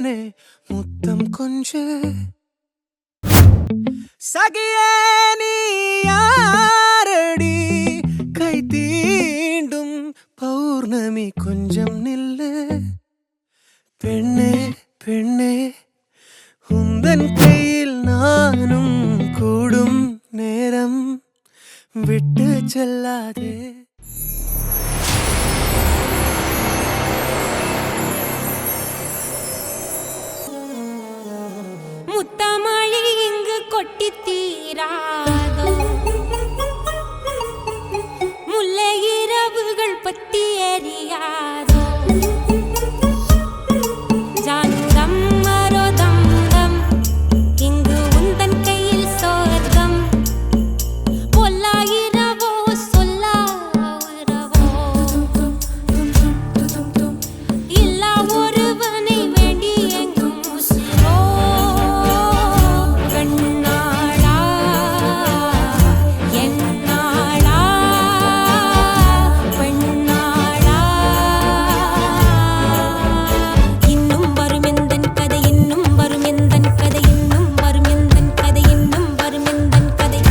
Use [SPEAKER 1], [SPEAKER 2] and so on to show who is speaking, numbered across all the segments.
[SPEAKER 1] தேனே முத்தம் கொஞ்சு சகியே நீ யாரடி கை தீண்டும் பௌர்ணமி கொஞ்சம் நில்லு பெண்ணே பெண்ணே உந்தன் கையில் நானும் கூடும் நேரம் விட்டு செல்லாதே
[SPEAKER 2] முத்தமழை இங்கு கொட்டி தீராதோ முல்லை இரவுகள் பத்தி எரியாதோ ஜானுதம் மரோதம் தம் இங்கு உந்தன் கையில் சோர்க்கம் பொல்லாயிரவோ சொல்லாயிரவோ இல்லா ஒருவனை வேண்டி எங்கும் உசிரோ கண்ணாளா என்னாளா பெண்ணாளா இன்னும் வரும் எந்தன் கதை இன்னும் வரும் எந்தன் கதை இன்னும் வரும் எந்தன் கதை இன்னும் வரும் எந்தன் கதை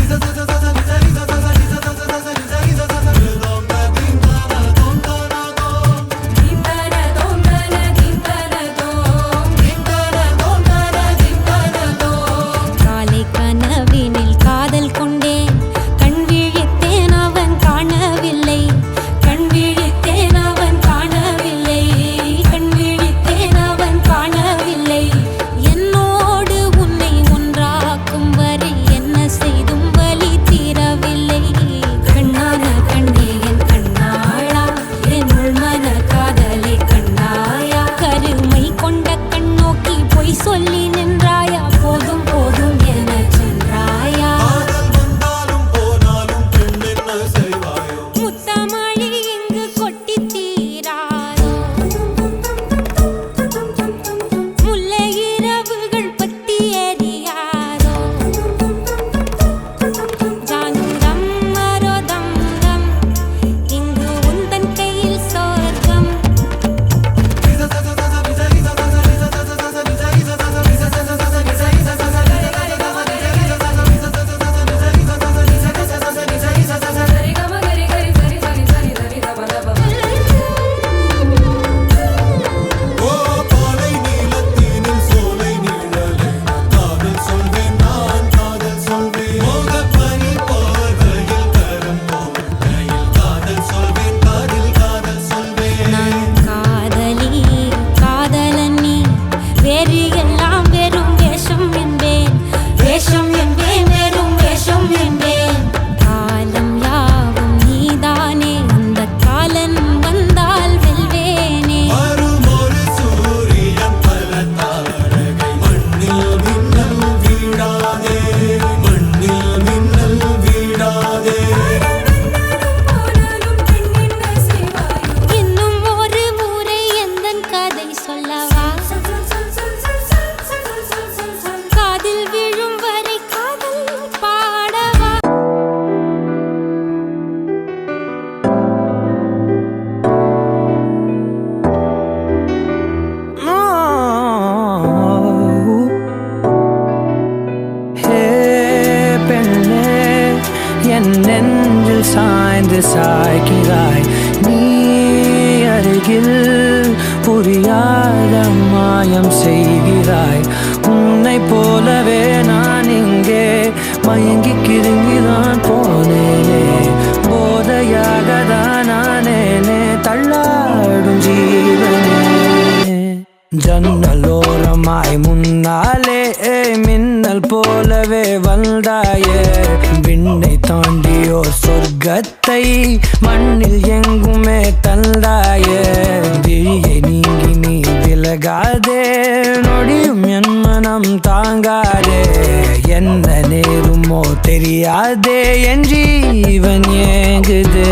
[SPEAKER 2] காலை கனவினில் காதல் கொண்டேன் கண் விழித்தேன் அவன் காணவில்லை கண் விழித்தேன் அவன் காணவில்லை கண் விழித்தேன் அவன் காணவில்லை என்னோடு உன்னை ஒன்றாக்கும் வரை என்ன செய்தும் வலி தீரவில்லை கண்ணான கண்ணே என் கண்ணாளா என் உள்மன காதலை கண்ணாயா கருமை கொண்ட கண் நோக்கி பொய் சொல்லி நின்றாயா போதும் போதும் என சென்றாயா முத்தமழை இங்கு கொட்டி தீராதோ முல்லை இரவுகள் பத்தி எரியாதோ ஜானுதம் மரோதம் தம் இங்கு உந்தன் கையில் சோர்க்கம் நான் காதலி காதலன் நீ வேறு எல்லாம் வெறும் வேஷம் என்பேன் வேஷம் என்பேன் வெறும் வேஷம் என்பேன் காலம் யாவும் நீதானே அந்த காலன் வந்தால் வெல்வேனே இன்னும் ஒரு முறை எந்தன் கதை சொல்லவா காதில் விழும் வரை காதல் பாடவா
[SPEAKER 1] ஹே பெண்ணே என் நெஞ்சில் சாய்ந்து சாய்கிறாய் நீ அருகில் புரியாத மாயம் செய்கிறாய் உன்னை போலவே நான் இங்கே மயங்கி கிருங்கிதான் போனேனே போதையாக தான் நானேனே தள்ளாடும் ஜீவனே ஜன்னலோரமாய் முன்னாலே மின்னல் போலவே வந்தாயே விண்ணை தாண்டியோ சொர்க்கத்தை மண்ணில் எங்குமே தந்தாயே விழியை நீங்கி நீ விலகாதே நொடியும் என் மனம் தாங்காதே என்ன நேருமோ தெரியாதே என் ஜீவன் ஏங்குதே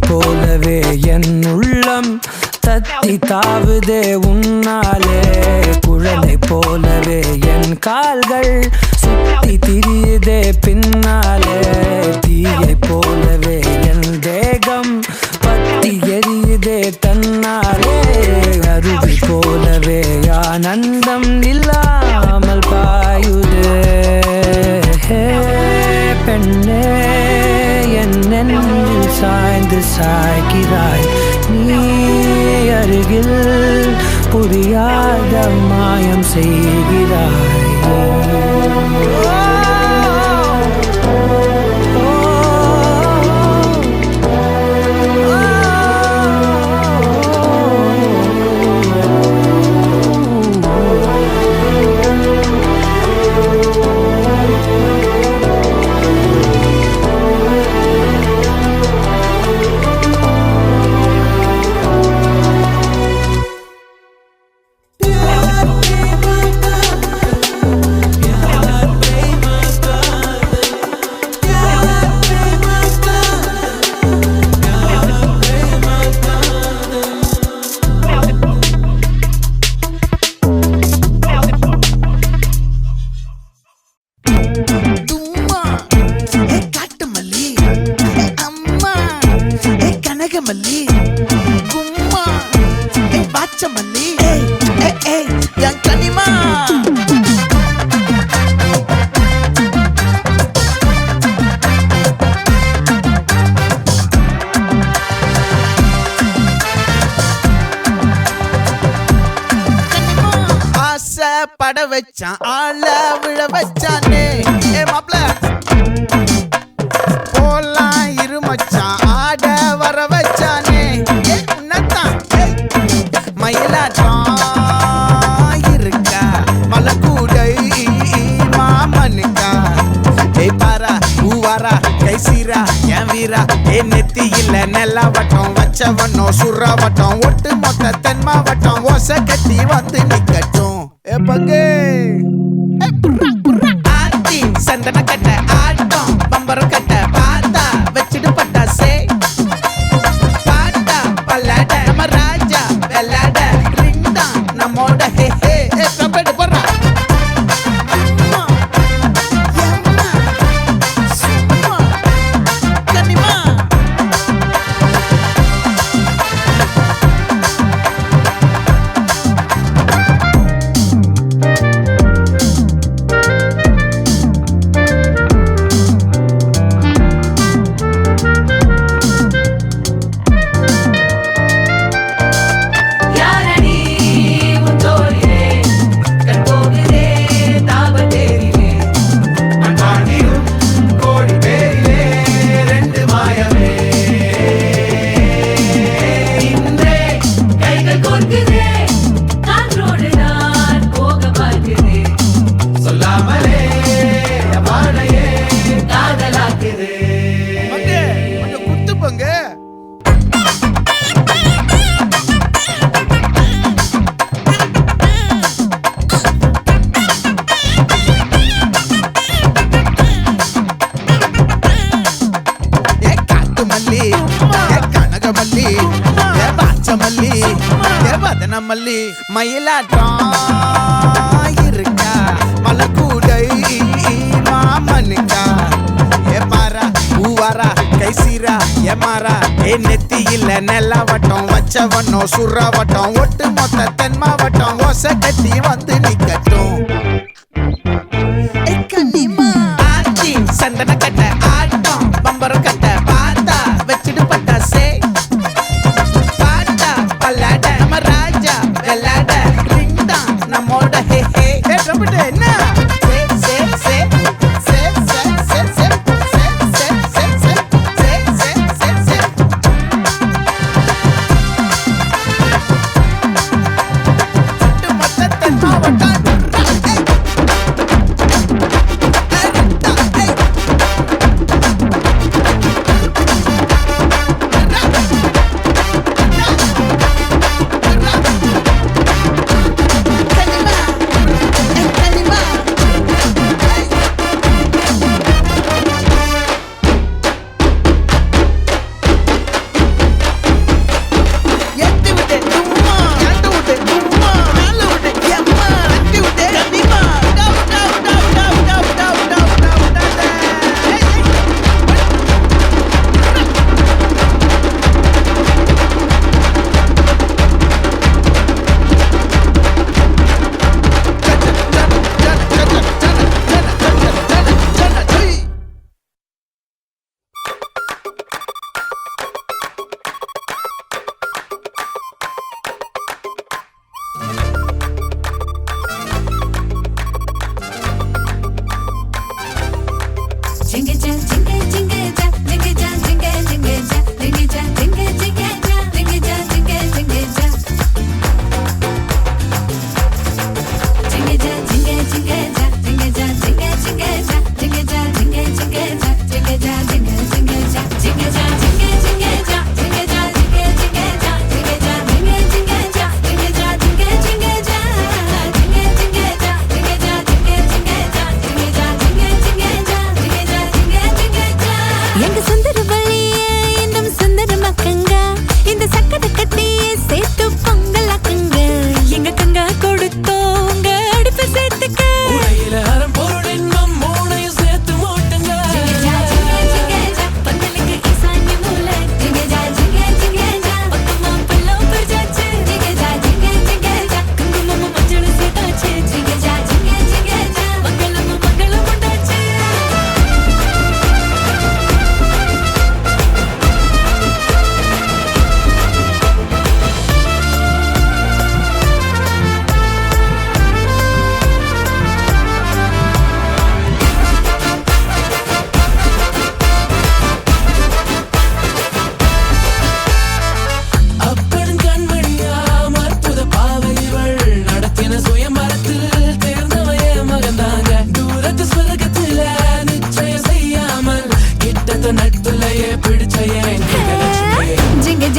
[SPEAKER 1] போலவே என் உள்ளம் தத்தி தாவுதே உன்னாலே. குழலை போலவே என் கால்கள் சுத்தி திரியுதே பின்னாலே. தீயை போலவே என் தேகம் பத்தி எரியுதே தன்னாலே. அருவி போலவே ஆனந்தம் இல்லாமல் பாயுதே. பெண்ணே என் நெஞ்சில் சாய்ந்து சாய்கிறாய் நீ அருகில் புரியாத மாயம் செய்கிறாய்.
[SPEAKER 3] மல்லி கும்மா பாச்ச மல்லி என் கனிமா. ஆசை பட வச்சான் ஆள விழ வச்சானே மாப்ள போலாம் இருமச்சான் ஆட வர வச்சானே உன்னத்தான் மயிலாட்டம் இருக்கா மலக்கூடை மாமனுக்கா பாரா ஊவாரா கைசீரா என் வீரா நெத்தி இல்ல நெல்லா வட்டம் வச்சவனோ சுறா வட்டம் ஒட்டு மொத்த தென் மாவட்டம் ஓசை கட்டி வந்து நிக்கட்டும் பங்கே ஆத்தி சந்தன கட்ட ஆட்டம் பம்பரம் கட்ட பாத்தா வச்சிடு பட்டாசே பாட்டா பல்லாட நம்ம ராஜா வெள்ளாட ரிங் தான் நம்மோட ஹே ஹே கம்பெடு போடுறா. மல்லி மயிலாட்டம் இருக்கா மலக்கூடை மாமனுக்கா பாரா ஊவாரா கைசீரா மாறா நெத்தி இல்ல நெல்லா வட்டம் வச்சவனோ சுறா வட்டம் ஒட்டு மொத்த தென் மாவட்டம் ஓசை கட்டி வந்து நிக்கட்டும். ஆச்சி சந்தன கட்ட ஆட்டம் பம்பரம் கட்ட பாத்தா வச்சிடு பட்டாசே பாட்டா பல்லாட நம்ம ராஜா வெள்ளாட ரிங் தான் நம்மோட ஹே ஹே என்ன மொத்த தென் மாவட்டம்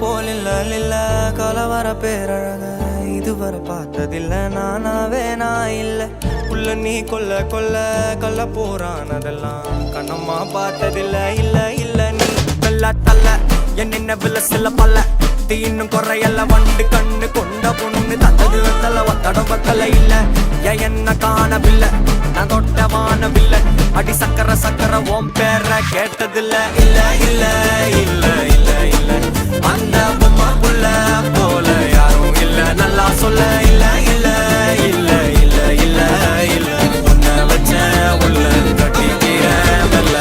[SPEAKER 4] போலில்ல கலவர பேரழக இதுவரை பார்த்ததில்ல நானாவே நான் இல்ல உள்ள நீ கொல்ல கொல்ல கள்ள போறானதெல்லாம் கண்ணம்மா பார்த்ததில்ல இல்ல இல்ல நீ வெள்ள தள்ள என்ன வில்ல சில பல்ல இன்னும் குறையல்ல வண்டு கண்ணு கொண்ட பொண்ணு தந்தது வெத்தல ஒத்தடம் பத்தல இல்ல என்ன காணவில்லை நான் தொட்ட வானவில்லை அடி சக்கர சக்கர ஓம் பேர கேட்டதில்ல இல்ல இல்ல இல்ல இல்ல இல்ல அந்த பொம்மா புள்ள போல யாரும் இல்ல நல்லா சொல்ல இல்ல இல்ல இல்ல இல்ல இல்ல இல்ல உன்னை வச்ச உள்ள கட்டிக்கிற மெல்ல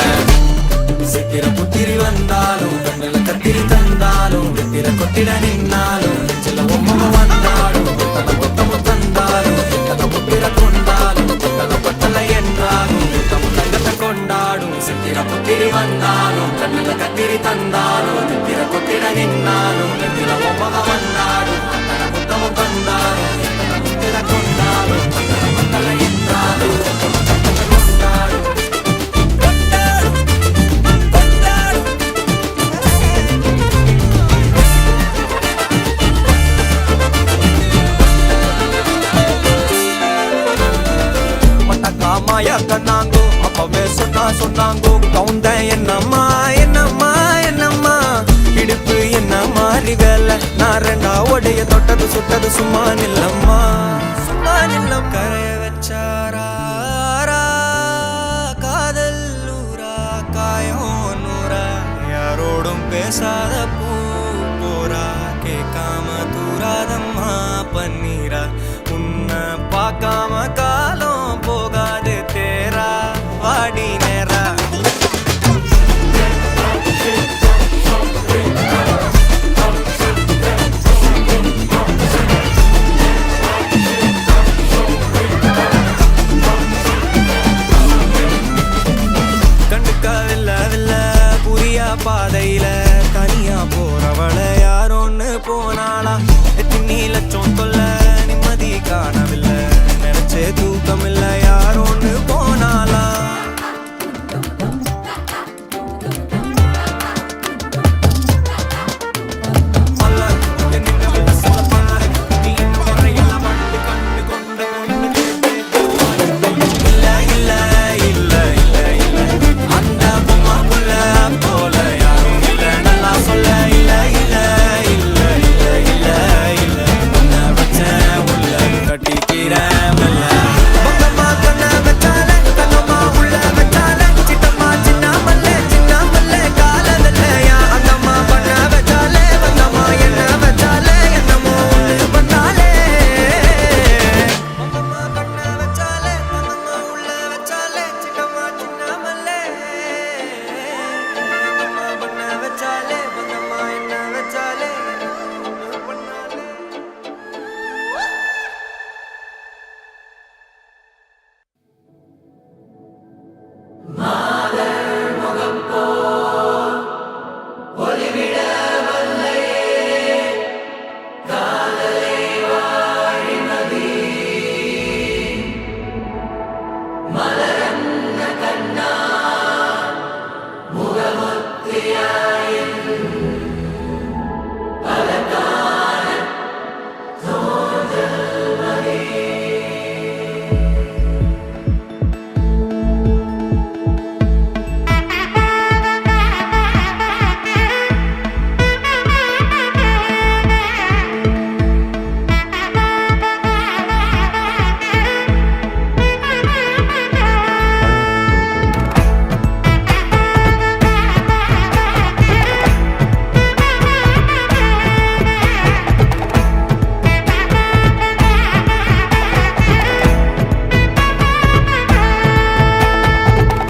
[SPEAKER 4] சித்திர புத்திரி வந்தாலும் கண்ணில கத்திரி தந்தாலும் வெத்திர கொத்திட நின்னாலும் சில ஒம்ம வந்தாலும் தன புத்தமும் தந்தாலும் தன புத்திர கொண்டாலும் தன பத்தலை என்றாலும் புத்தமும் தங்கத்தை கொண்டாடும் சித்திர புத்திரி வந்தாலும் கண்ணில கத்திரி தந்தாலும் வெத்திர கொத்திட நின்னாலும் வெத்திர ஒம்ம வந்தாலும் தன புத்தமும் தந்தாலும் தன புத்திர கொண்டாடும் தன பத்தலை என்றாலும் தங்கத்தை கொண்டாடும் மாயா கண்ணாங்கோ அப்பவே சொன்னாங்கோ கவுந்தேன் என்னம்மா என்னம்மா என்னம்மா இடுப்பு என்ன மாறி வேலை நான் ரெண்டா உடைய தொட்டது சுட்டது சும்மா நில்லம்மா சும்மா நில்லம் கரைய வச்சாரா காதல் ஊரா காயம் நூறா யாரோடும் பேசாத பூ போரா கேட்காம தூராதம்மா பன்னீரா உன்னை பார்க்காம காலம் போகாது தேரா வாடி நேரா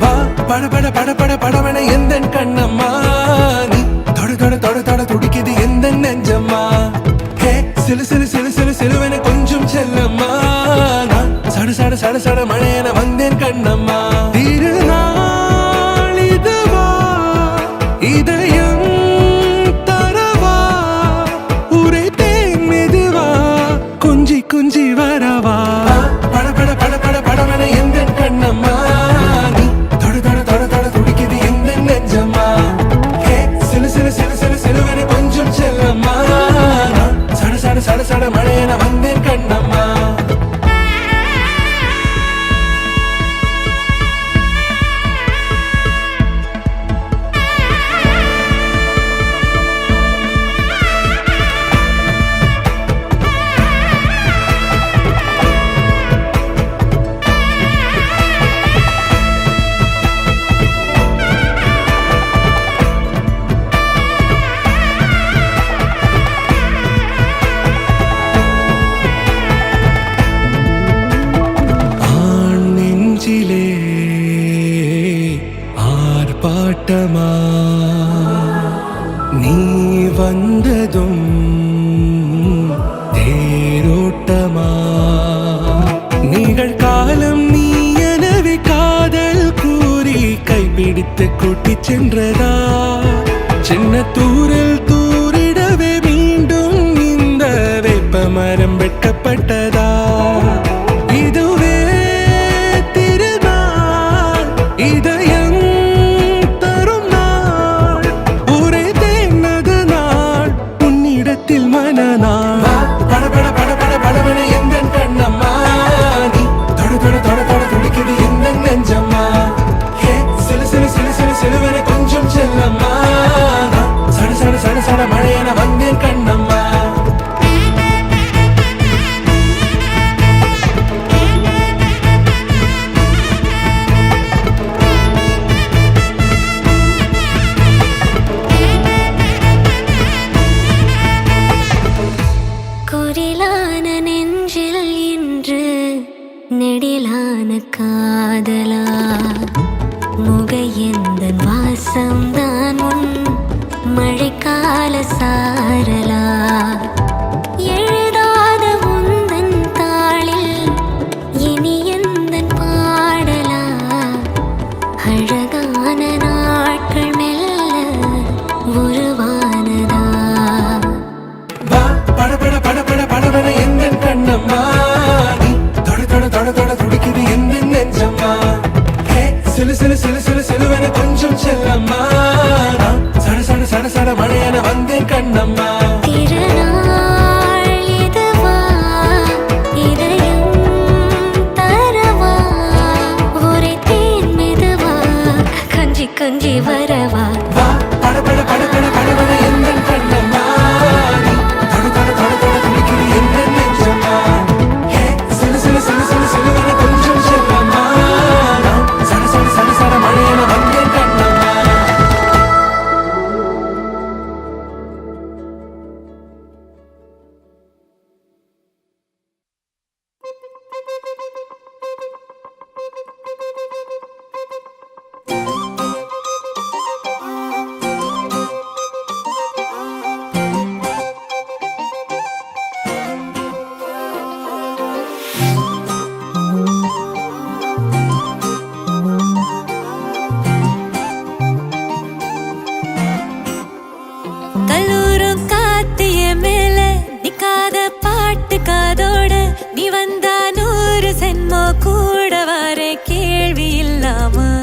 [SPEAKER 5] வா பட பட பட பட படவன எந்த கண்ணம்மா நீ தொட தொட தொட தொட துடிக்குது எந்த நெஞ்சம்மா ஹே சிலு சிலு சிலு சிலு சிலுவன கொஞ்சம் செல்லம்மா நான் சட சட சட சட மழையன வந்தேன் கண்ணம்மா திருநாள் இதுவா இதயம் தரவா உரைத்தேன் மெதுவா கொஞ்சி கொஞ்சி வரவா பட பட பட பட படவன எந்த கண்ணம்மா நீ தொட தொட தொட தொட துடிக்குது எந்த நெஞ்சம்மா ஹே சிலு சிலு சிலு சிலு சிலுவன கொஞ்சம் செல்லம்மா நான் சட சட சட சட மழையன வந்தேன் கண்ணம்மா ஆண் நெஞ்சிலே ஆர்ப்பாட்டமா நீ வந்ததும் தேரோட்டமா நிகழ்காலம் நீ எனவே காதல் கூறி கைப்பிடித்து கூட்டிச் சென்றதா சின்ன தூரல் தூரிடவே மீண்டும் இந்த வேப்ப மரம் வெட்கப்பட்டதா இதுவே திருநாள் இதயம் தரும் நாள் ஒரே தேனது நாள் உன்னிடத்தில் மனநாள் பட பட பட பட படவன எந்த கண்ணம்மா நீ தொட தொட தொட தொட துடிக்குது எந்த நெஞ்சம்மா ஹே சிலு சிலு சிலு சிலு சிலுவன கொஞ்சம் செல்லம்மா நான் சட சட சட சட மழையன வந்தேன் கண்ணம்மா
[SPEAKER 2] குரிலான நெஞ்சில் இன்று நெடிலான காதலா முகையெந்தன் வாசம்தான் உன் மழைக்கால சாரலா எழுதாத உந்தன் தாளில் இனி எந்தன் பாடலா அழகான நாட்கள் மெல்ல உருவானதா
[SPEAKER 5] வா பட பட பட பட படவன எந்த கண்ணம்மா நீ தொட தொட தொட தொட துடிக்குது எந்த நெஞ்சம்மா ஹே சிலு சிலு சிலு சிலு சிலுவன கொஞ்சம் செல்லம்மா நான் சட சட சட சட மழையன வந்தேன் கண்ணம்மா
[SPEAKER 2] திருநாள்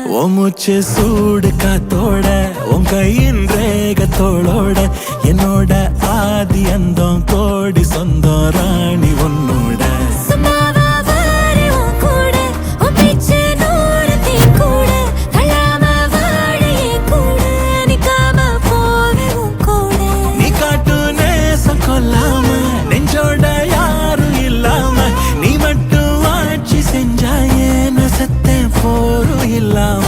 [SPEAKER 1] ஓ மூச்சு சூடு காத்தோட உன் கையின் ரேகத்தோளோட என்னோட ஆதி அந்தம் கோடி சொந்தம் ராணி உன்னோட
[SPEAKER 2] சும்மாவா வாரு உன் கூட உன் பேச்சு நூறத்தையும் கூட தள்ளாம வாழ என் கூட நிக்காம போவே உன் கூட
[SPEAKER 1] நீ காட்டு நேசம் கொல்லாம நெஞ்சோட யாரும் இல்லாம நீ மட்டும் ஆட்சி செஞ்சாயே நசத்தேன் போரும் இல்லாம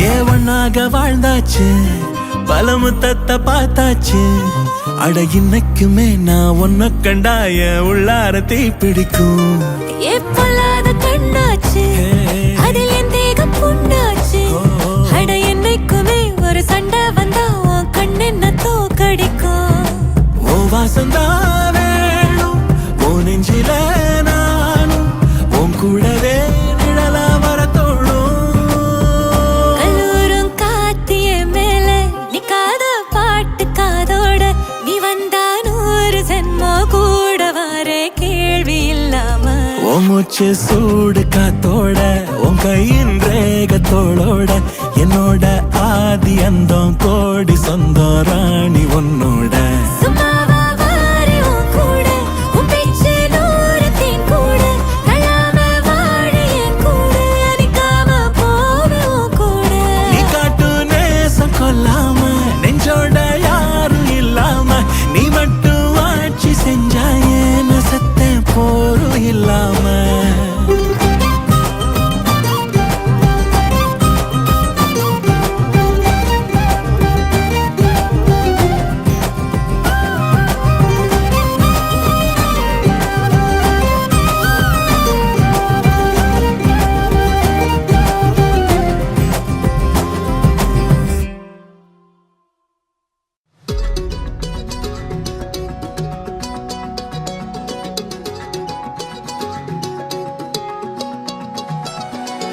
[SPEAKER 1] ஏவனாக வாழ்ந்தாச்சு பல முத்தத்தை பார்த்தாச்சு அட இன்னைக்குமே நான் உன்னை கண்டாய உள்ளார தீ பிடிக்கும்
[SPEAKER 2] எப்பொல்லாத கண்ணாச்சு அதில் என் தேகம் புண்ணாச்சு அட என்னைக்குமே ஒரு சண்டை வந்தா உன் கண்ணென்ன தோக்கடிக்கும்
[SPEAKER 1] ஓ வாசந்தா வேணும் ஓ நெஞ்சில நானும் உன் கூடவே நிழலா வர தோணும்
[SPEAKER 2] கல்லூரும் காத்திய மேல நிக்காத பாட்டு காதோட நீ வந்தா 100 ஜென்மோ கூட வர கேள்வி இல்லாம
[SPEAKER 1] ஓ மூச்சு சூடு காத்தோட உன் கையின் ரேகத்தோளோட என்னோட ஆதி அந்தம் கோடி சொந்தம் ராணி உன்னோட
[SPEAKER 2] சும்மாவா வாரு உன் கூட உன் பேச்சு நூறத்தையும் கூட தள்ளாம வாழ என் கூட நிக்காம போவே உன் கூட
[SPEAKER 1] நீ காட்டு நேசம் கொல்லாம நெஞ்சோட யாரும் இல்லாம நீ மட்டும் ஆட்சி செஞ்சாயே நசத்தேன் போரும் இல்லாம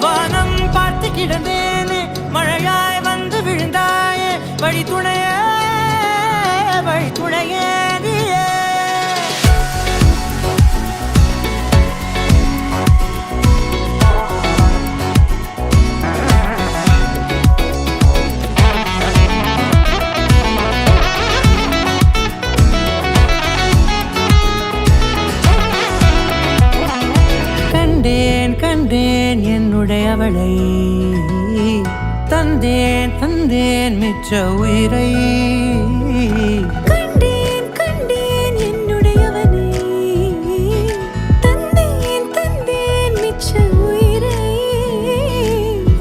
[SPEAKER 4] வானம் பார்த்து கிடந்தேனே மழையாய் வந்து விழுந்தாயே வழி துணையே நீயே கண்டேன் கண்டேன் என்னுடையவளை தந்தேன் தந்தேன் மிச்ச உயிரை
[SPEAKER 2] கண்டேன் கண்டேன் என்னுடையவனை தந்தேன் தந்தேன் மிச்ச உயிரை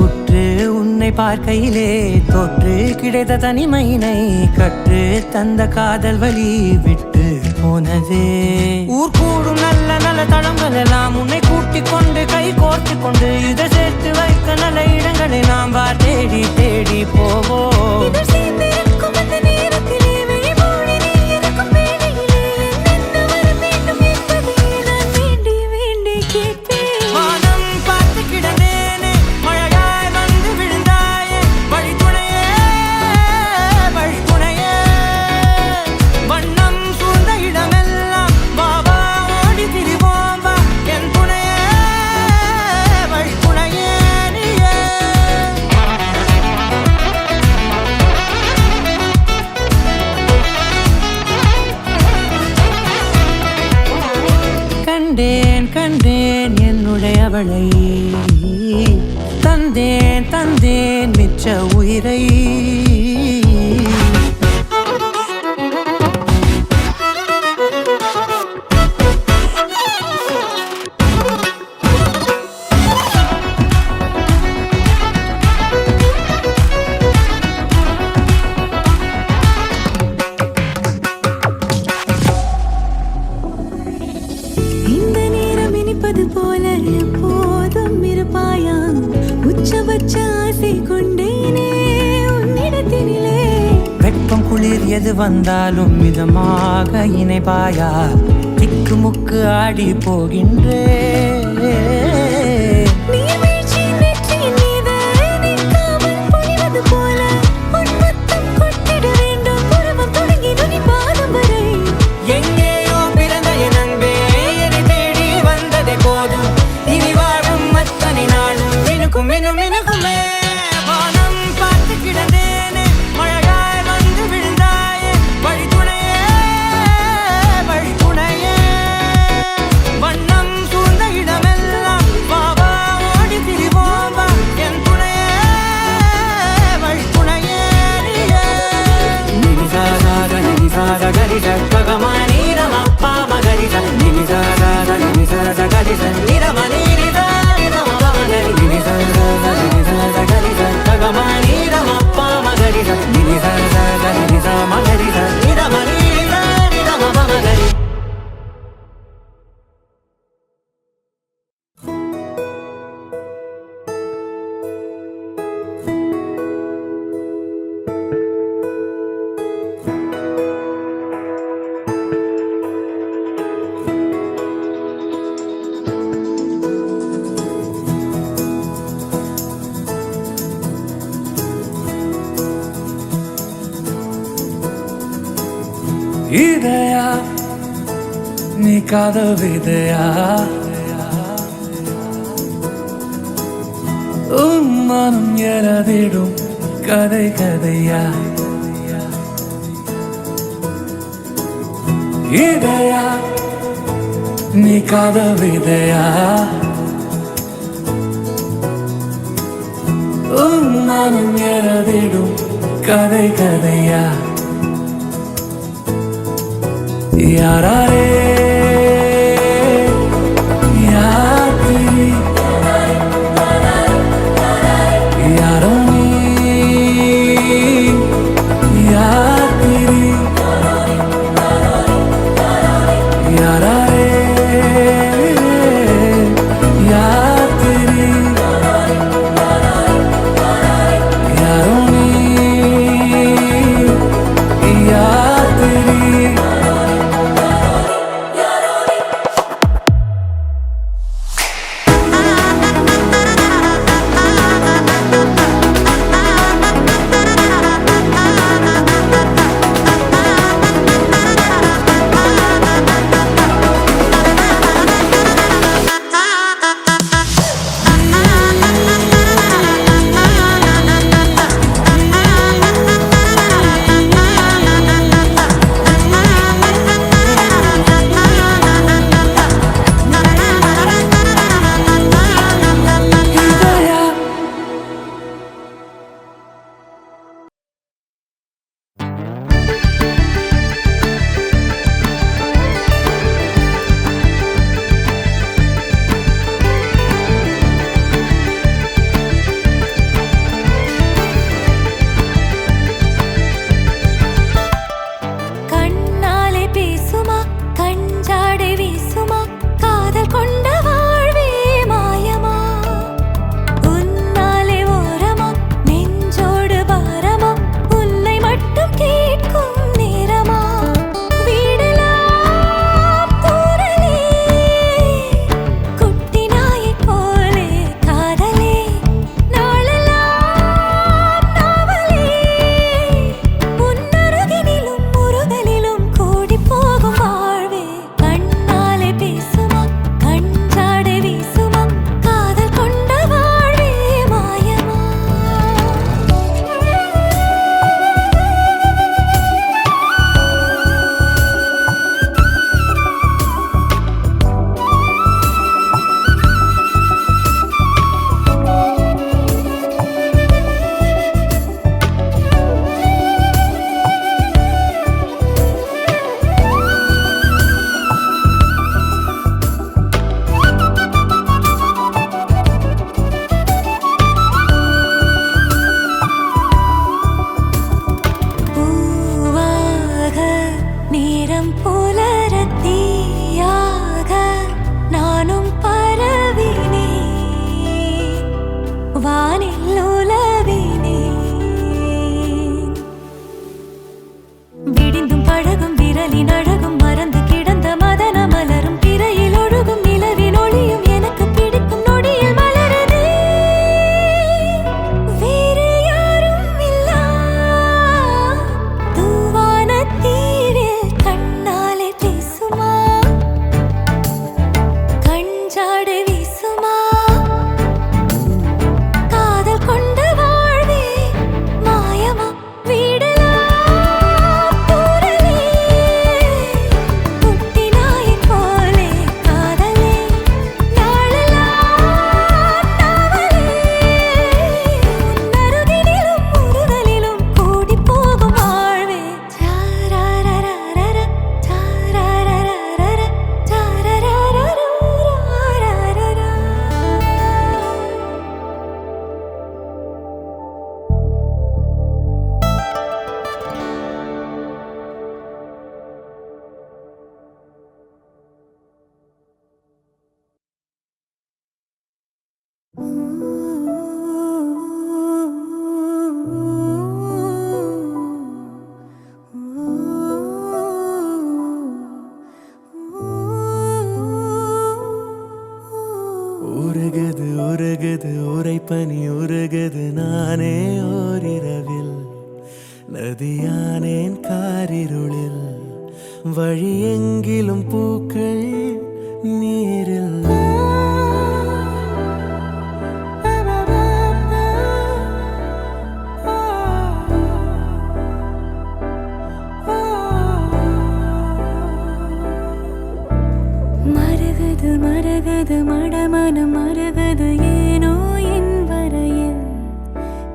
[SPEAKER 4] உற்று உன்னை பார்க்கையிலே தொற்று கிடைத்த தனிமையினை கற்று தந்த காதல் வழி விட்டு போனதே ஊர் கூடும் நல்ல நல்ல தளங்கள் எல்லாம் உன்னை கூட்டிக் கொண்டு கை கோர்த்து கொண்டு இதை சேர்த்து வைக்க நல்ல இடங்களை நாம் வா தேடி தேடி போவோம்
[SPEAKER 2] இதழ் சேர்ந்திருக்கும் அந்த நேரத்திலே விழி மூடி நீ இருக்கும் வேளையிலே என்னென்ன வர வேண்டும் என்பதை நான் வேண்டி வேண்டி கேட்பேன்
[SPEAKER 4] வானம் பார்த்து கிடந்தேனே மழையாய் வந்து விழுந்தாயே வழி துணையே வண்ணம் சூழ்ந்த இடமெல்லாம் பாபா ஓடி திரிவோம் வா என் துணையே வழி துணையே நீயே கண்டேன் கண்டேன் என்னுடையவளை தந்தேன் தந்தேன் மிச்ச உயிரை
[SPEAKER 2] நினைப்பது போல எப்போதும் இருப்பாயா உச்சபட்ச ஆசை கொண்டேனே உன்னிடத்தினிலே
[SPEAKER 6] வெப்பம் குளிர் எது வந்தாலும் மிதமாக இணைப்பாயா திக்கு முக்கு ஆடி போகின்றே
[SPEAKER 2] நீர்வீழ்ச்சி நெற்றியின் மீது நிற்காமல் பொழிவது போல உன் முத்தம் கொட்டிட வேண்டும் உருவம் தொடங்கி நுனி பாதம் வரை
[SPEAKER 6] எங்கேயோ பிறந்த என் அன்பே என்னை தேடி வந்ததே போதும் இனி வாழும் அத்தனை நாளும் மினுக்கும் மினும் மினுக்குமே வானம் பார்த்து கிடந்தேனே மழையாய் வந்து விழுந்தாயே வழித்துணையே வழித்துணையே வண்ணம் சூழ்ந்த இடமெல்லாம் வாவா ஓடி திரிவோம் வா என் துணையே வழித்துணையே நினிசாக நினிசாக கரிச பகமானி ரமப்பா மகரிச நினிசாக நினிசாக கரிச நிரமணி நிதா நிதமகரி நினிசாக நினிசாக கரிச பகமானி ரமப்பா மகரிச நினிசாக நினிசா மகரிச நிரமணி நிதா நிதமகரி இதயா நீ காதல் விதையா உன் மனம் எழுதிடும் கதை கதையா இதயா நீ காதல் விதையா உன் மனம் எழுதிடும் கதை கதையா யாரே யாத்திரி யாரோ நீ யாத்திரி யாரே யாத்திரி யாரோ நீ யாத்திரி
[SPEAKER 5] உருகுது உருகுது உரைப்பனி உருகுது நானே ஓரிரவில் நதியானேன் காரிருளில் வழி எங்கிலும் பூக்கள் நீரில்
[SPEAKER 2] மருகுது மருகுது மடமனம் மருகுது ஏனோ என் வரையில்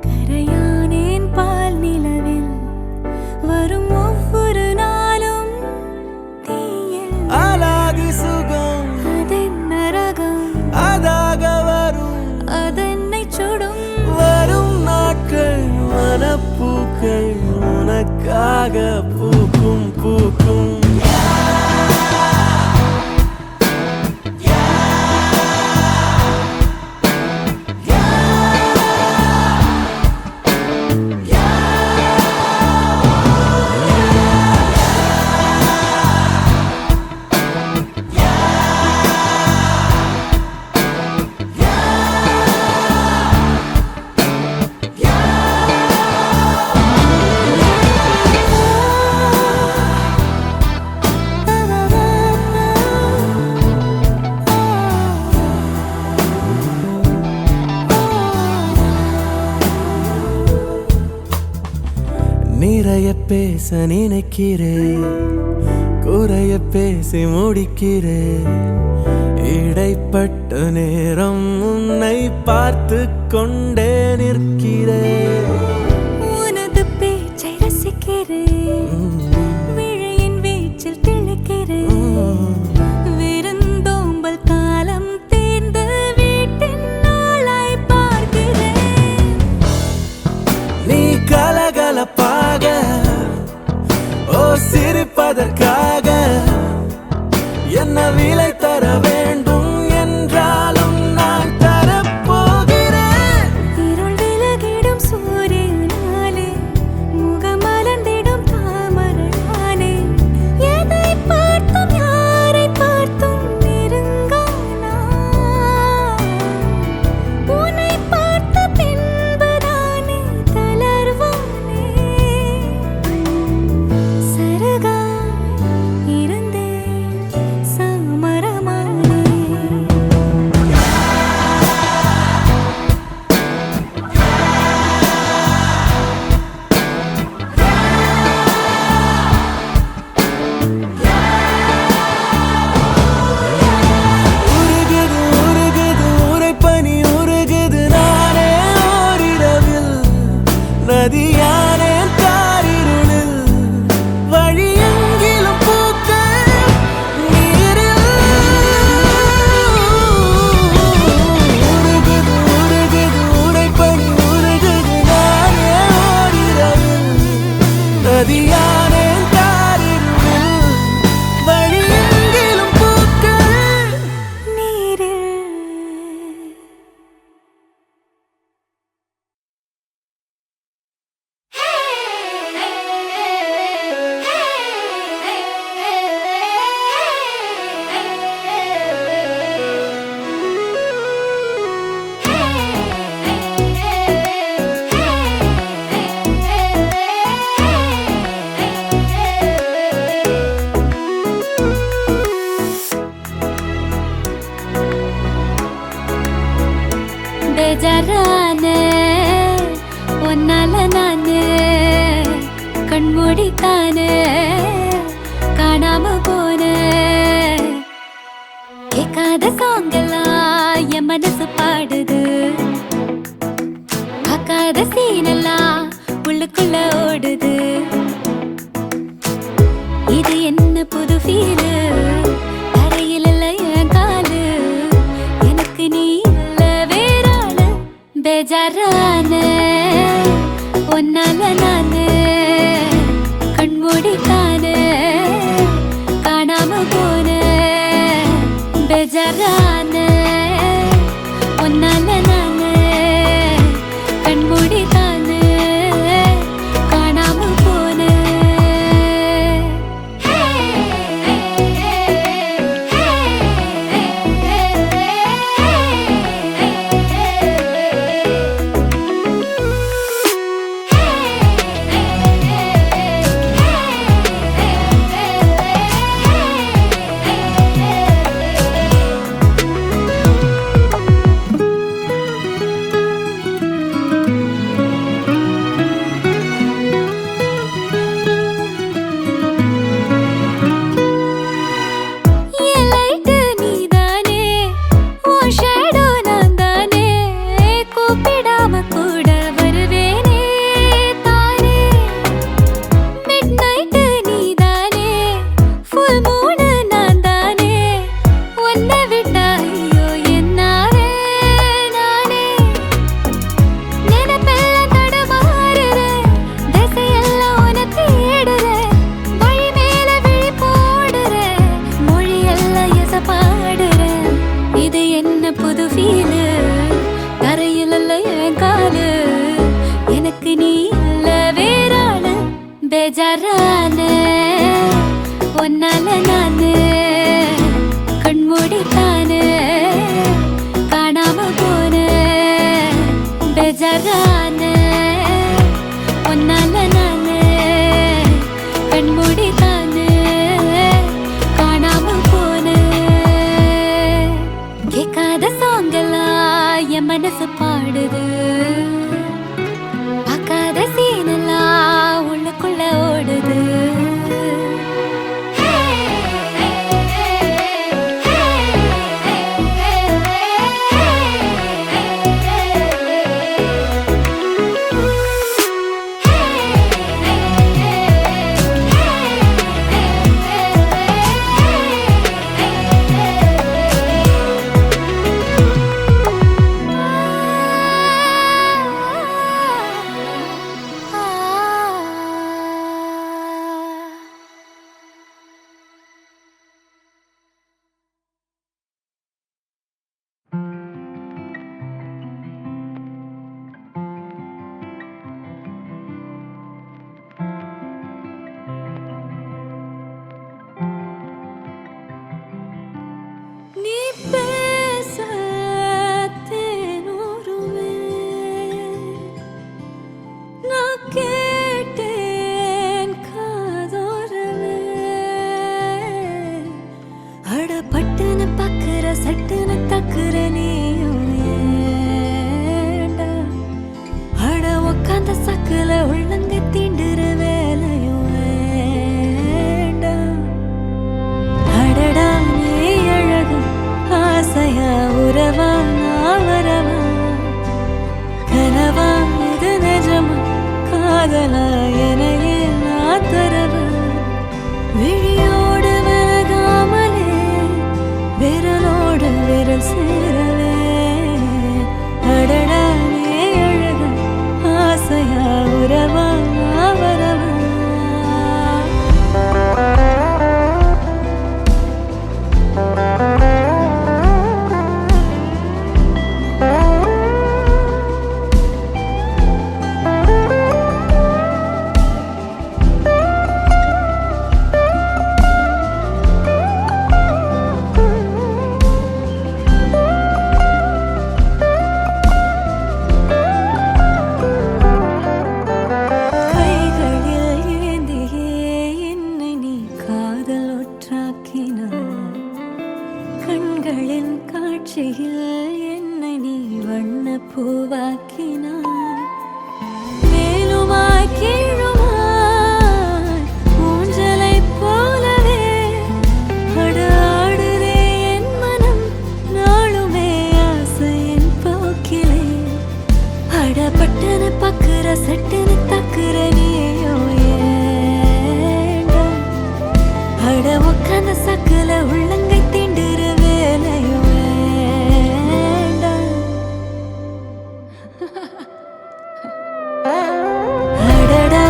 [SPEAKER 2] கரையானேன் பால் நிலவில் வரும் ஒவ்வொரு நாளும் தீயில்
[SPEAKER 5] அலாதி சுகம்
[SPEAKER 2] அதென்ன ரகம்
[SPEAKER 5] அதாக வரும்
[SPEAKER 2] அதென்னை சுடும்
[SPEAKER 5] வரும் நாட்கள் மனப்பூக்கள் உனக்காக பூக்கும் பூக்கும் நிறைய பேச நினைக்கிறேன் குறைய பேசி முடிக்கிறேன் இடைப்பட்ட நேரம் உன்னை பார்த்து கொண்டே நிற்கிறேன்
[SPEAKER 2] உனது பேச்சை ரசிக்கிறேன் விழியின் வீச்சில் திளைக்கிறேன் விருந்தோம்பல் காலம் தேர்ந்து வீட்டின் நாளாய் பார்க்கிறேன்
[SPEAKER 5] நீ கலகலப்பாக ஓ சிரிப்பதற்காக என்ன விலை தர வேண்டும் என்றாலும் நான் தரப்போகிறேன்
[SPEAKER 2] இருள் விலகிடும் சூரியனாலே முகமலர்ந்திடும் தாமரையாலே எதை பார்த்தும் யாரை பார்த்தும் நெருங்கானா உன்னை பார்த்த பின்புதானே தளர்வானே சருகா இருந்தே சாமரமானே
[SPEAKER 5] உருகுது உருகுது உரைப்பனி உருகுது நானே ஓரிரவில் நதியானே காரிருளில் வழி எங்கிலும் பூக்கள் நீரில் உருகுது உருகுது உரைப்பனி உருகுது நானே ஓரிரவில் நதியானே காரிருளில் வழி எங்கிலும் பூக்கள்
[SPEAKER 2] நீரில் ಬೇಜಾರಾನ ಒನ್ನಾಲ ನಾನು ಕಣ್ಮೂಡಿತಾನ ಕಾಣಾಮ போன கேட்காத சாங்கெல்லாம் என் மனசு பாடுது பார்க்காத சீனெல்லாம் உள்ளுக்குள்ள ஓடுது இது என்ன புது ஃபீலு தரையில் இல்ல என் காலு எனக்கு நீ இல்ல வேறாளு ಬೇಜಾರಾன ஒன்னால நானு கண்மூடித்தான காணாம போன ಬೇಜಾರಾன ஒன்னால நானு ஃபீலு தரையில் அல்ல என் காலு எனக்கு நீ இல்ல வேறாளு பேஜாரான ஒன்னால நானு கண்மூடித்தானு காணாம போன பேஜாரான ஒன்னால நானு கண்மூடித்தானு காணாம போன கேட்காத சாங்கெல்லாம் என் மனசு பாடுது பார்க்காத சீனெல்லாம் உள்ளுக்குள்ள ஓடுது நீ பேச தேனூருமே நான் கேட்டேன் காதோரமே அட பட்டுன்னு பக்குற சட்டுன்னு தக்குற நீயும் ஏண்டா அட உக்காந்த சக்குல உள்ளங்க தீண்டுற வேலையும் வேண்டா அடடா நீ அழகு ஆசையா உறவா நான் வரவா கனவா இது நிஜமா காதலா எனையே நான் தரவா விழியோடு விலகாமலே விரலோடு விரல் சேரவே அடடா நீ அழகு ஆசையா உறவா நான் வரவா கைகளில் ஏந்தியே என்னை நீ காதல் ஒற்றாக்கினாய் கண்களின் காட்சியில் என்னை நீ வண்ண பூவாக்கினாய் மேலுமாய் கீழுமாய் ஊஞ்சலை போலவே ஆடுதே என் மனம் நாளுமே ஆசையின் போக்கிலே அடப்பட்டன பக்குற சட்டன தக்குற நீயோ ஏண்டா அட உக்காந்த சக்குல உள்ளங்கை தீண்டுற வேலையோ வேண்டா அடடா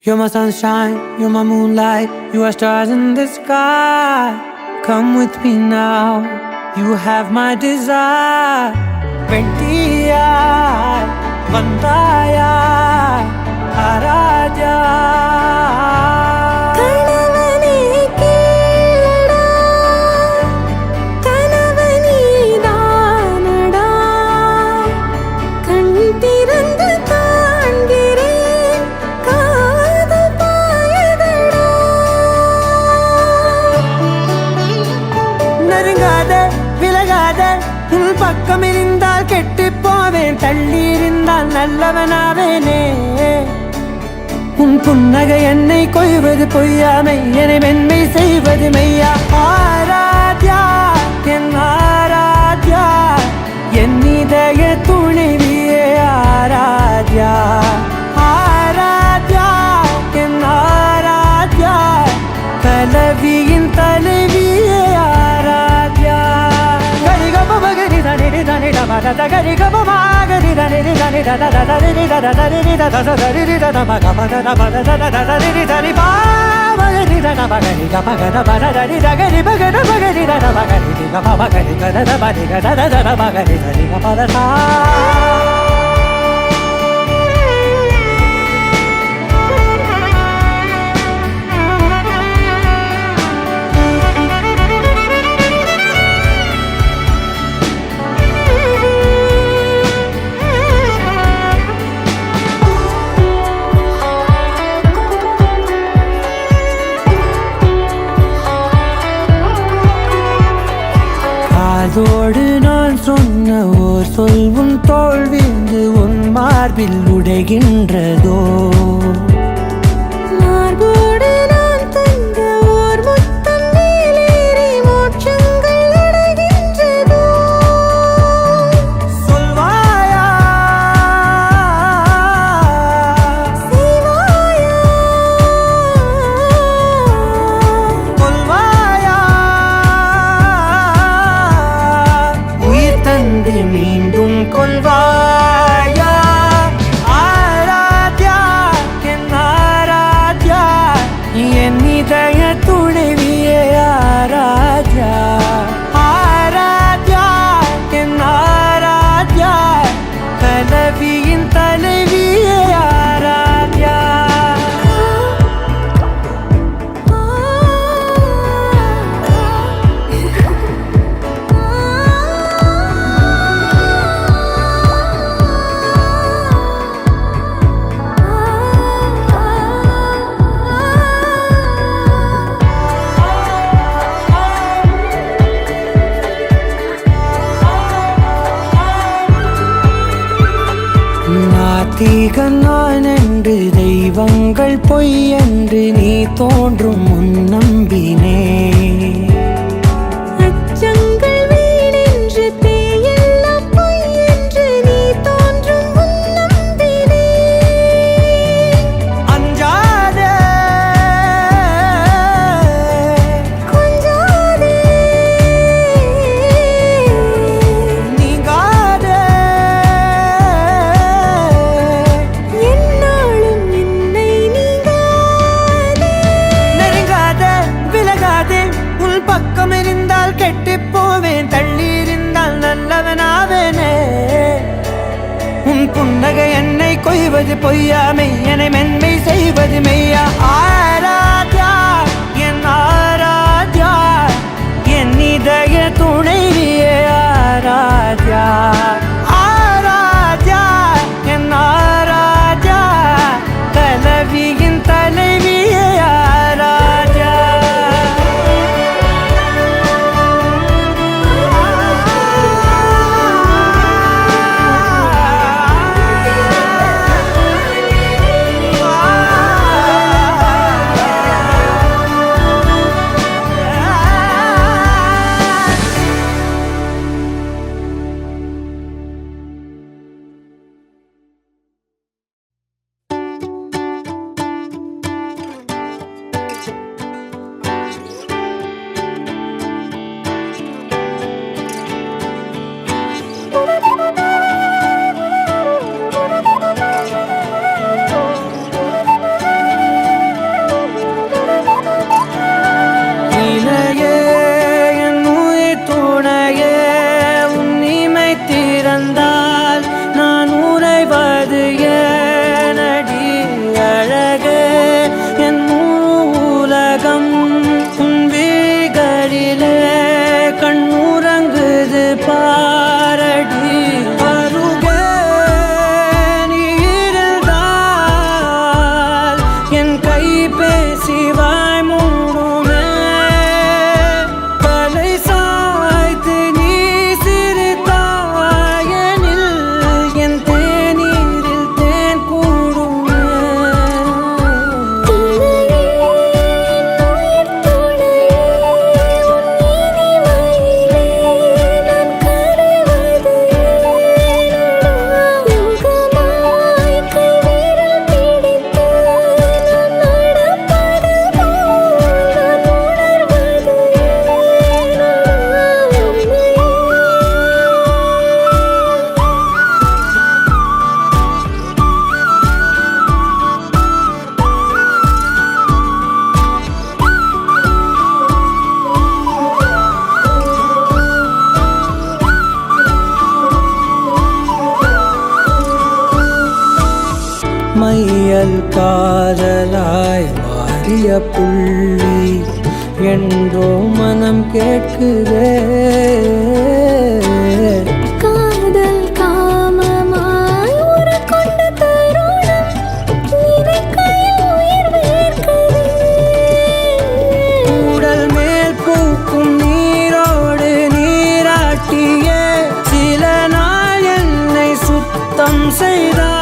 [SPEAKER 6] You're my sunshine, you're my moonlight, you are stars in the sky. Come with me now, you have my desire. Ventia, Vandaya, Araja.
[SPEAKER 2] கணவனே கேளடா கணவனே தானடா கண் திறந்து காண்கிறேன் காதல் பாயதடா
[SPEAKER 6] நெருங்காத விலகாத உன் பக்கம் இருந்தால் கெட்டு போவேன், தள்ளி இருந்தால் நல்லவனாவேனே. உன் புன்னகை என்னை கொய்வது பொய்யாமை, என்னை மென்மை செய்வது மெய்யா. ஆராத்யா என் ஆராத்யா, என் இதய துணைவியே ஆராத்யா. ஆராத்யா என் ஆராத்யா, கலவியின் தலைவியே ஆராத்யா. கரிகம மகரி தனி தனி டமத தகரி கம மகரி தனி தனி தத தரி தத தரி தத தரி தத மக மக மத தத தரி தரி பா மகரி தன மகரி க மகத மத தரி தகரி மகத மகரி தன மகரி க மகரி கத மகரி கத தத மகரி தரி க மத சா. அதோடு நான் சொன்ன ஓர் சொல் உன் தோல் விந்து உன் மார்பில் உடைகின்றதோ.
[SPEAKER 2] மார்போடு நான் தந்த ஓர் முத்தம் மேலேறி மோட்சங்கள் அடைகின்றதோ.
[SPEAKER 6] சொல்வாயா
[SPEAKER 2] செய்வாயா
[SPEAKER 6] கொல்வாயா, உயிர் தந்து மீண்டும் கொல்வாயா. ஆராத்யா என் ஆராத்யா, என் இதய துணைவியே ஆராத்யா. ஆராத்யா என் ஆராத்யா, கலவியின் தலைவியே ஆராத்யா. நாத்திகன் நான் என்று தெய்வங்கள் பொய் என்று நீ தோன்றும் முன் நம்பினே.
[SPEAKER 2] அச்சங்கள் வீணென்று பேயெல்லாம் பொய் என்று நீ தோன்றும் முன் நம்பினே.
[SPEAKER 6] அஞ்சாதே
[SPEAKER 2] கொஞ்சாதே
[SPEAKER 6] நீங்காதே,
[SPEAKER 2] என்னாலும் என்னை நீங்காதே.
[SPEAKER 6] நெருங்காத விலகாதே உன் பக்கம் இருந்தால் கெட்டு போவேன், தள்ளி இருந்தால் நல்லவனாவேனே. உன் புன்னகை என்னை கொய்வது பொய்யாமை, என்னை மென்மை செய்வது மெய்யா. ஆராத்யா என் ஆராத்யா, என் இதய துணைவியே ஆராத்யா. ஆராத்யா என் ஆராத்யா, கலவியின் தலைவியே ஆராத்யா. பேசிவாய் மூடுமே தலை சாய்த்து நீ சிரித்தாயனில் என் தேநீரில் தேன் கூடுமே மையல் காதலாய் மாறிய புள்ளி என்றோ மனம் கேட்குதே
[SPEAKER 2] காதல் காமமாய் உருக்கொண்ட தருணம் நினைக்கையில் உயிர் வேர்க்குதே
[SPEAKER 6] உடல் மேல் பூக்கும் நீரோடு நீராட்டிய சில நாள் என்னை சுத்தம் செய்தார்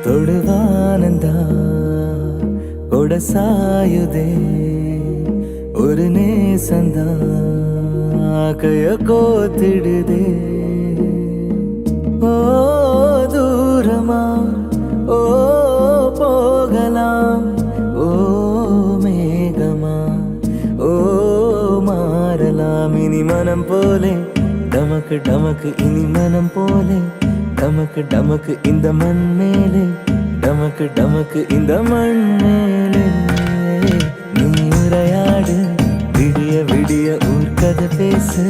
[SPEAKER 6] தொடுவானந்தா கொடசாயுதே ஒரு நேசந்தா கைய கோத்திடுதே ஓ தூரமா ஓ போகலாம் ஓ மேகமா ஓ மாறலாம் இனி மனம் போலே டமக்கு டமக்கு இனி மனம் போலே டமக்கு டமக்கு இந்த மண் மேலே டமக்கு டமக்கு இந்த மண் மேலே நீ உரையாடு விடிய விடிய ஊர்க்கதை பேசு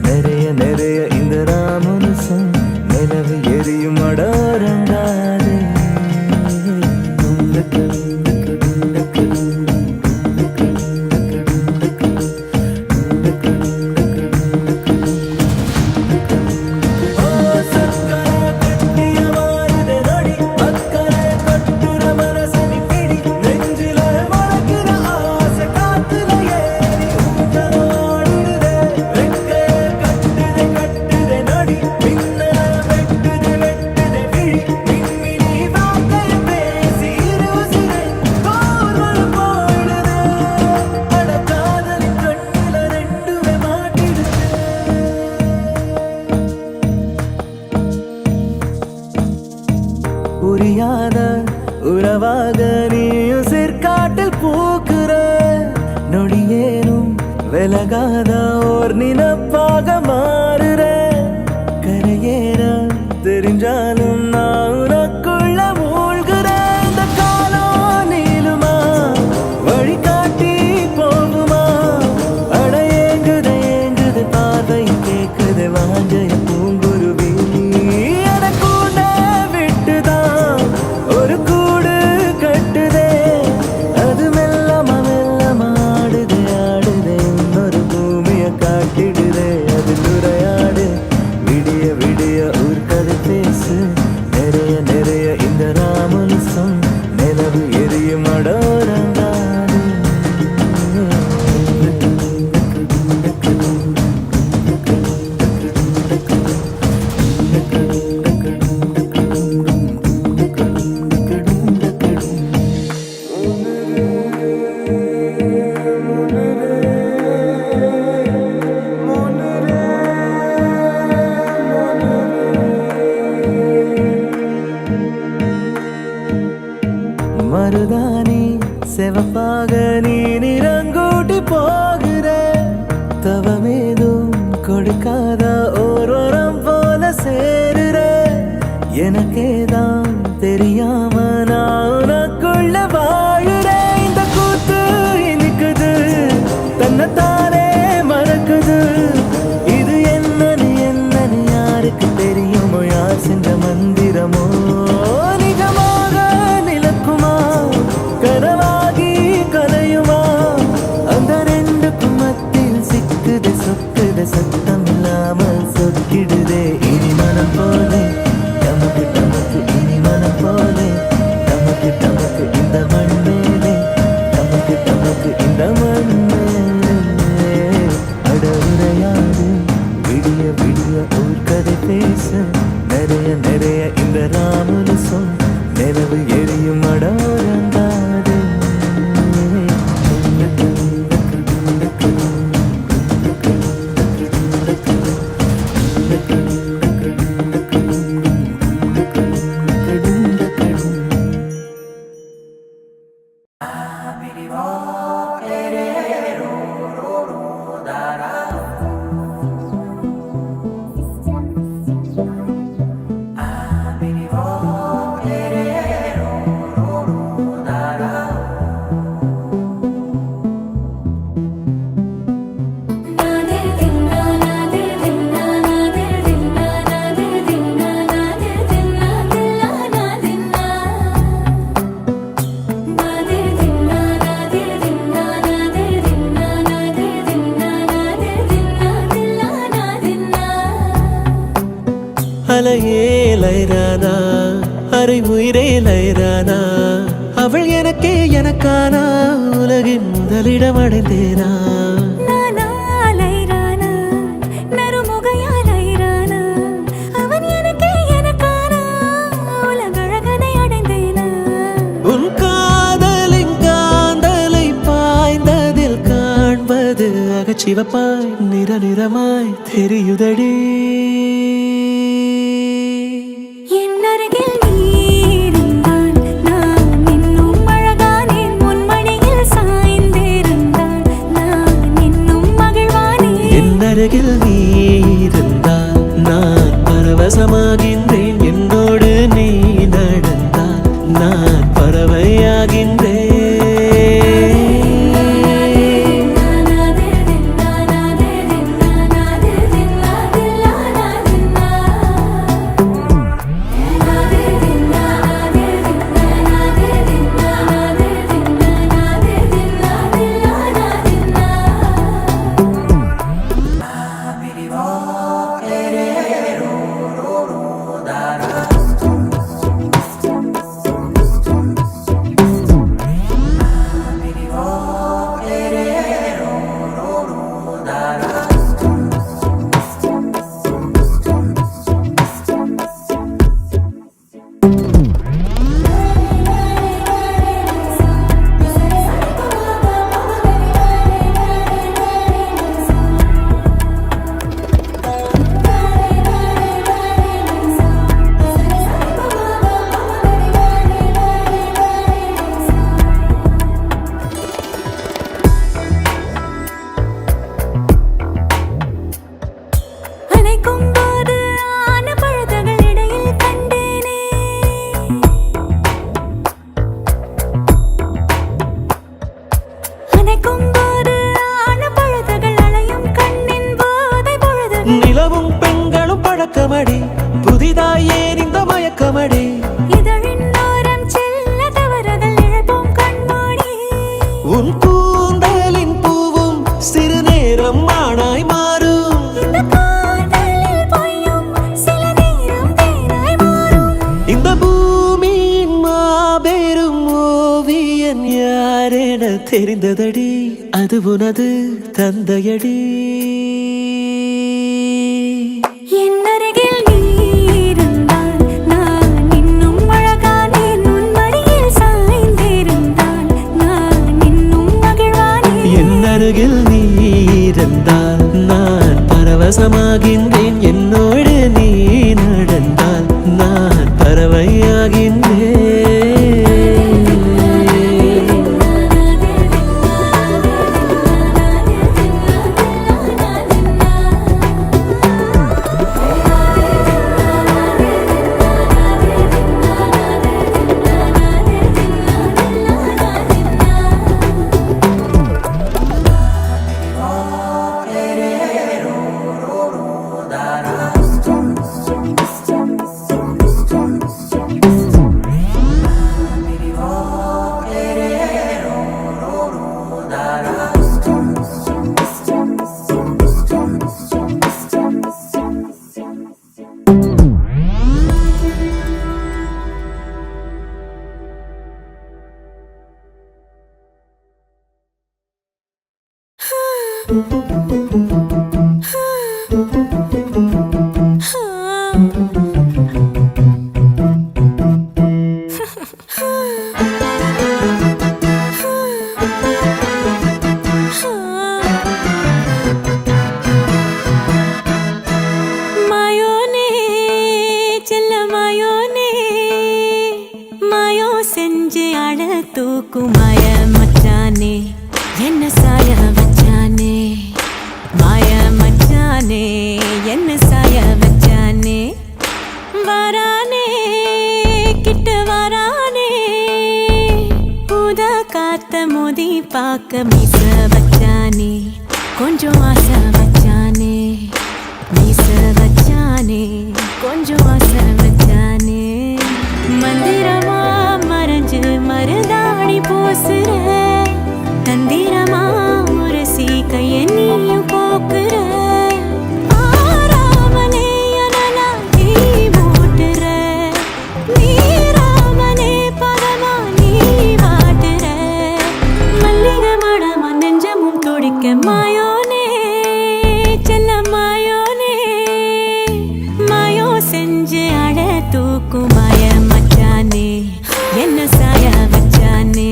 [SPEAKER 6] நிறைய நிறைய இந்த ராமனுசம் நிலவு எரியும் அடோரங்காதே புரியாத உறவாக நீயும் சிற்காட்டில் பூக்குற நொடியேனும் விலகாத ஓர் நினப்பாக மாறுற கரையேற தெரிஞ்சாலும் நான் உனக்குள்ள மூழ்கிற இந்த காலம் நீளுமா வழிகாட்டி போகுமா அட ஏங்குது ஏங்குது பார்வை கேக்குது வாஞ்சைய பூங்குருவி கூட விட்டுதான் ஒரு கூடு கட்டுதே
[SPEAKER 5] நிலவாக நீ நிறங்கூட்டி போகிற தவமேதும் கொடுக்காத ஓரோரம் போல சேருற எனக்கேதான் தெரியாம நான் உனக்குள்ள வாழுற இந்த கூத்து இனிக்குது தன்னைத்தானே மறக்குது இது என்னன்னு யாருக்கு தெரியுமோ யார் சென்ற மந்திரமோ நிஜமாக நிலக்குமா கனவாகி கலையுமா அந்த ரெண்டுக்கும் மத்தியில் சிக்குது சொக்குது சத்தம் இல்லாமல் சொக்கிடுதே இனி மனம் போலே நமக்கு நமக்கு இனி மனம் போலே நமக்கு நமக்கு இந்த மண் மேலே நமக்கு நமக்கு இந்த மண் மேலே அட உரையாது விடிய விடிய ஒரு கதை பேச நிறைய நிறைய இந்த ராமுனு சொல் நிலவு எரியும் அடோரங்காது அலையே லைரானா அரை உயிரே லைரானா அவள் எனக்கே எனக்கானா உலகின் முதலிடம் அடைந்தேனா உன் காதலின் காந்தலை பாய்ந்ததில் காண்பது அகச்சிவப்பாய் நிற நிறமாய் தெரியுதடி அருகில் நீ இருந்தால் நான் பரவசமாகின்றேன் என்னோடு நீ நடந்தால் நான் பறவையாகின்றேன் நிலவும் பெண்களும் பழக்கமடி புதிதாய் ஏன் இந்த மயக்கமடி உன் கூந்தலின் பூவும் சிறு நேரம் ஆனாய் மாறும் இந்த பூமியின் மாபெரும் ஓவியன் யாரென தெரிந்ததடி அது உனது தந்தையடி அருகில் நீ இருந்தால் நான் பரவசமாகின்றேன் என்னோடு நீ நடந்தால் நான் பறவையாகின்றேன்
[SPEAKER 2] மாயோனே செல்ல மாயோனே மாயோ செஞ்சு அழ தூக்கும் மாய மச்சானே என்ன சாய வச்சானே மாய மச்சானே என்ன சாய வச்சானே வரானே கிட்ட வரானே ஊதா காத்த மோதி பார்க்க மீச வச்சானே கொஞ்சம் ஆசை வச்சானே மீச வச்சானே கொஞ்சம் ஆசை வச்சானே மந்திரமா மறைஞ்சு மருதாணி பூசுற தந்திரமா உரசி கைய நீயும் போக்குற ஆராமனே அனலா நீ மூட்டுற நீராமனே பதமா நீ வாட்டுற மல்லிகை மடமா நெஞ்சமும் துடிக்க மாயோனே செல்ல மாயோனே மாயோ செஞ்சு அழ தூக்கும் மாய மச்சானே என்ன சாய வச்சானே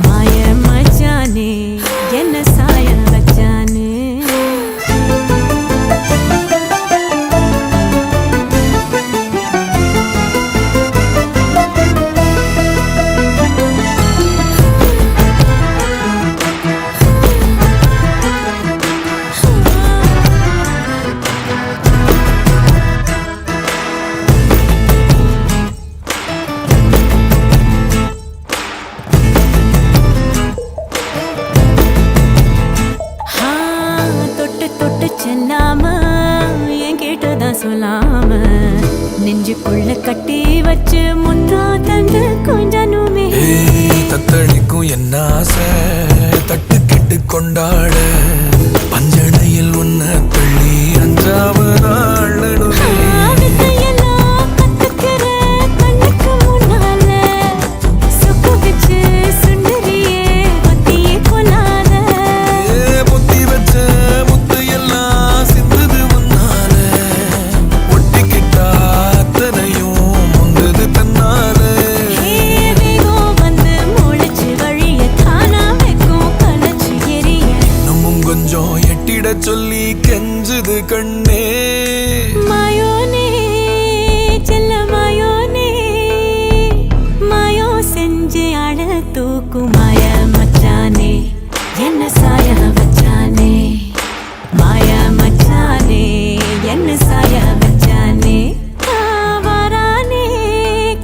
[SPEAKER 2] மாய மச்சானே என்ன சாய வச்சானே தொட்டு தொட்டு செல்லாம என் கேட்டதான் சொல்லாம நெஞ்சுக்குள்ள கட்டி வச்சு முத்தா தந்து கொஞ்சனுமே
[SPEAKER 5] தத்தளிக்கும் என்ன ஆசை தட்டு கெட்டு கொண்டாட பஞ்சனையில் உன்ன தள்ளி அஞ்சாவது ஆளணுமே
[SPEAKER 2] வித்தையெல்லாம் கத்துக்கிற கண்ணுக்கு முன்னால சொக்கு வச்சு சுண்டரியே ஒத்தியே கொள்ளாத
[SPEAKER 5] புத்தி வச்ச முத்து எல்லாம் சிந்தது முன்னால ஒட்டிக்கிட்டா அத்தனையும் முந்தது தன்னால
[SPEAKER 2] வேகம் வந்து முளைச்சு வழிய தானா வைக்கும் கலச்சு எரிய
[SPEAKER 5] இன்னமும் கொஞ்சம் எட்டிட சொல்லி கெஞ்சுது கண்ணே
[SPEAKER 2] மாயோனே செல்ல மாயோனே மாயோ செஞ்சு அழ தூக்கும் மாய மச்சானே என்ன சாய வச்சானே மாய மச்சானே என்ன சாய வச்சானே வரானே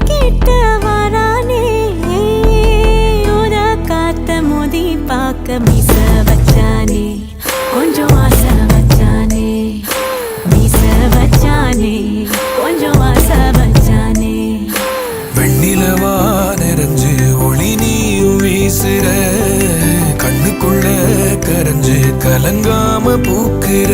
[SPEAKER 2] கிட்ட வரானே ஊதா காத்த மோதி பார்க்க மீச வச்சானே கொஞ்சம் ஆசை வச்சானே மீச வச்சானே கொஞ்சம் ஆசை வச்சானே
[SPEAKER 5] வெண்ணிலவா நிறைஞ்சு ஒளி நீயும் வீசுற கண்ணுக்குள்ள கரைஞ்சு கலங்காம பூக்குற